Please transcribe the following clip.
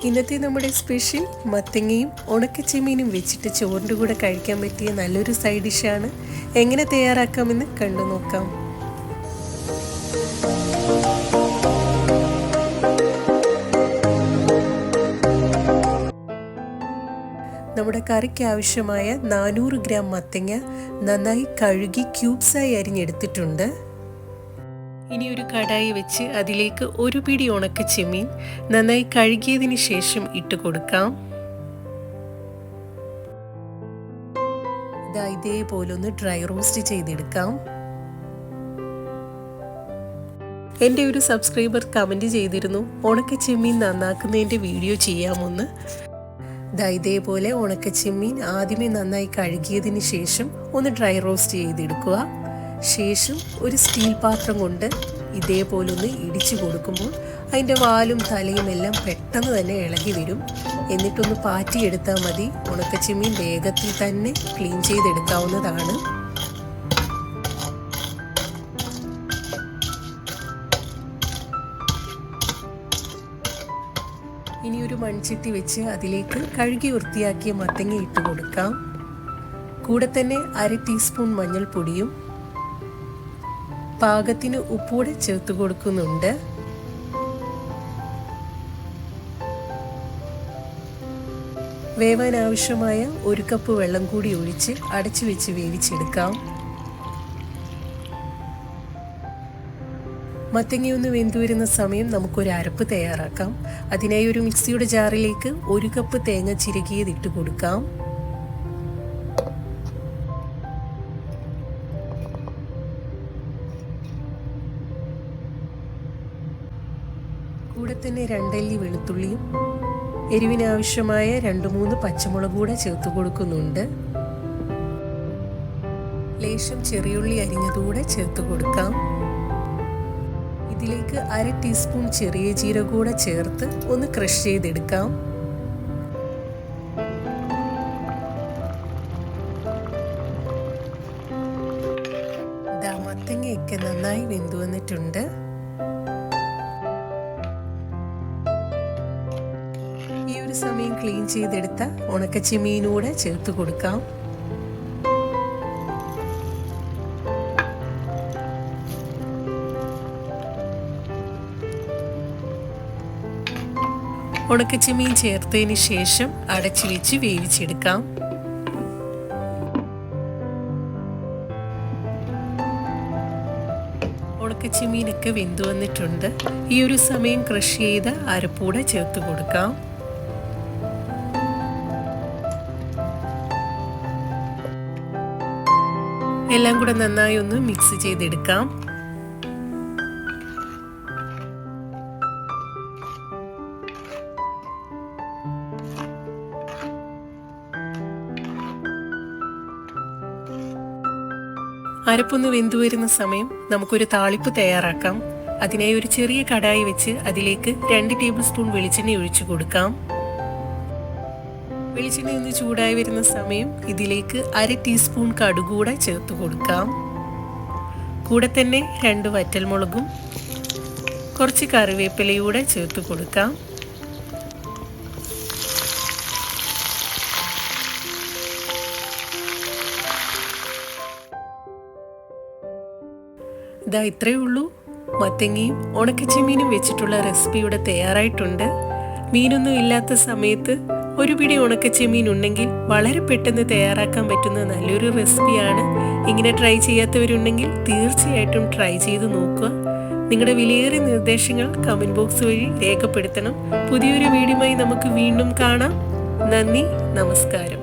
ഇന്നത്തെ നമ്മുടെ സ്പെഷ്യൽ മത്തങ്ങയും ഉണക്കച്ചെമ്മീനും വെച്ചിട്ട് ചോറിൻ്റെ കൂടെ കഴിക്കാൻ പറ്റിയ നല്ലൊരു സൈഡ് ഡിഷാണ്. എങ്ങനെ തയ്യാറാക്കാമെന്ന് കണ്ടു നോക്കാം. നമ്മുടെ കറിക്ക് ആവശ്യമായ 400 ഗ്രാം മത്തങ്ങ നന്നായി കഴുകി ക്യൂബ്സായി അരിഞ്ഞെടുത്തിട്ടുണ്ട്. ഇനി ഒരു കടായി വെച്ച് അതിലേക്ക് ഒരു പിടി ഉണക്ക ചെമ്മീൻ നന്നായി കഴുകിയതിന് ശേഷം ഇട്ട് കൊടുക്കാം. ഇതേപോലെ ഒന്ന് ഡ്രൈ റോസ്റ്റ് ചെയ്തെടുക്കാം. എൻ്റെ ഒരു സബ്സ്ക്രൈബർ കമൻറ്റ് ചെയ്തിരുന്നു ഉണക്ക ചെമ്മീൻ നന്നാക്കുന്നതിൻ്റെ വീഡിയോ ചെയ്യാമെന്ന്. ഇതേപോലെ ഉണക്ക ചെമ്മീൻ ആദ്യമേ നന്നായി കഴുകിയതിന് ശേഷം ഒന്ന് ഡ്രൈ റോസ്റ്റ് ചെയ്തെടുക്കുക. ശേഷം ഒരു സ്റ്റീൽ പാത്രം കൊണ്ട് ഇതേപോലെ ഒന്ന് ഇടിച്ചു കൊടുക്കുമ്പോൾ അതിൻ്റെ വാലും തലയും എല്ലാം പെട്ടെന്ന് തന്നെ ഇളകി വരും. എന്നിട്ടൊന്ന് പാറ്റിയെടുത്താൽ മതി. ഉണക്കച്ചെമ്മീൻ വേഗത്തിൽ തന്നെ ക്ലീൻ ചെയ്തെടുക്കാവുന്നതാണ്. ഇനി ഒരു മൺചട്ടി വെച്ച് അതിലേക്ക് കഴുകി വൃത്തിയാക്കിയ മത്തങ്ങ ഇട്ട് കൊടുക്കാം. കൂടെ തന്നെ 1/2 ടീസ്പൂൺ മഞ്ഞൾപ്പൊടിയും പാകത്തിന് ഉപ്പൂടെ ചേർത്ത് കൊടുക്കുന്നുണ്ട്. വേവാൻ ആവശ്യമായ 1 കപ്പ് വെള്ളം കൂടി ഒഴിച്ച് അടച്ചു വെച്ച് വേവിച്ചെടുക്കാം. മത്തങ്ങയൊന്ന് വെന്തു വരുന്ന സമയം നമുക്കൊരു അരപ്പ് തയ്യാറാക്കാം. അതിനായി ഒരു മിക്സിയുടെ ജാറിലേക്ക് 1 കപ്പ് തേങ്ങ ചിരകിയത് ഇട്ട് കൊടുക്കാം. കൂടെ തന്നെ 2 അല്ലി വെളുത്തുള്ളിയും എരിവിനാവശ്യമായ 2-3 പച്ചമുളക് കൂടെ ചേർത്ത് കൊടുക്കുന്നുണ്ട്. ലേശം ചെറിയുള്ളി അരിഞ്ഞതുകൂടെ ചേർത്ത് കൊടുക്കാം. ഇതിലേക്ക് 1/2 ടീസ്പൂൺ ചെറിയ ജീരകം കൂടെ ചേർത്ത് ഒന്ന് ക്രഷ് ചെയ്തെടുക്കാം. മത്തങ്ങയൊക്കെ നന്നായി വെന്തു വന്നിട്ടുണ്ട്. ഈ ഒരു സമയം ക്ലീൻ ചെയ്തെടുത്ത ഉണക്കച്ചെമ്മീനൂടെ ചേർത്ത് കൊടുക്കാം. ഉണക്കച്ചെമ്മീൻ ചേർത്തതിന് ശേഷം അടച്ചു വെച്ച് വേവിച്ചെടുക്കാം. ഉണക്കച്ചെമ്മീനൊക്കെ വെന്തു വന്നിട്ടുണ്ട്. ഈ ഒരു സമയം ക്രഷ് ചെയ്ത അരപ്പൂടെ ചേർത്ത് കൊടുക്കാം. എല്ലാം കൂടെ നന്നായി ഒന്ന് മിക്സ് ചെയ്തെടുക്കാം. അരപ്പൊന്ന് വെന്തു വരുന്ന സമയം നമുക്കൊരു താളിപ്പ് തയ്യാറാക്കാം. അതിനായി ഒരു ചെറിയ കടായി വെച്ച് അതിലേക്ക് 2 ടേബിൾ സ്പൂൺ വെളിച്ചെണ്ണ ഒഴിച്ചു കൊടുക്കാം. വെളിച്ചെണ്ണ ഒന്ന് ചൂടായി വരുന്ന സമയം ഇതിലേക്ക് 1/2 ടീസ്പൂൺ കടുക് കൂടെ ചേർത്ത് കൊടുക്കാം. കൂടെ തന്നെ 2 വറ്റൽമുളകും കുറച്ച് കറിവേപ്പിലയൂടെ ചേർത്ത് കൊടുക്കാം. ഇത്രയേ ഉള്ളൂ. മത്തങ്ങയും ഉണക്കച്ചെമ്മീനും വെച്ചിട്ടുള്ള റെസിപ്പി ഇവിടെ തയ്യാറായിട്ടുണ്ട്. മീനൊന്നും ഇല്ലാത്ത സമയത്ത് ഒരു പിടി ഉണക്കച്ചെമ്മീൻ ഉണ്ടെങ്കിൽ വളരെ പെട്ടെന്ന് തയ്യാറാക്കാൻ പറ്റുന്ന നല്ലൊരു റെസിപ്പിയാണ്. ഇങ്ങനെ ട്രൈ ചെയ്യാത്തവരുണ്ടെങ്കിൽ തീർച്ചയായിട്ടും ട്രൈ ചെയ്ത് നോക്കുക. നിങ്ങളുടെ വിലയേറിയ നിർദ്ദേശങ്ങൾ കമൻറ്റ് ബോക്സ് വഴി രേഖപ്പെടുത്തണം. പുതിയൊരു വീഡിയോയുമായി നമുക്ക് വീണ്ടും കാണാം. നന്ദി, നമസ്കാരം.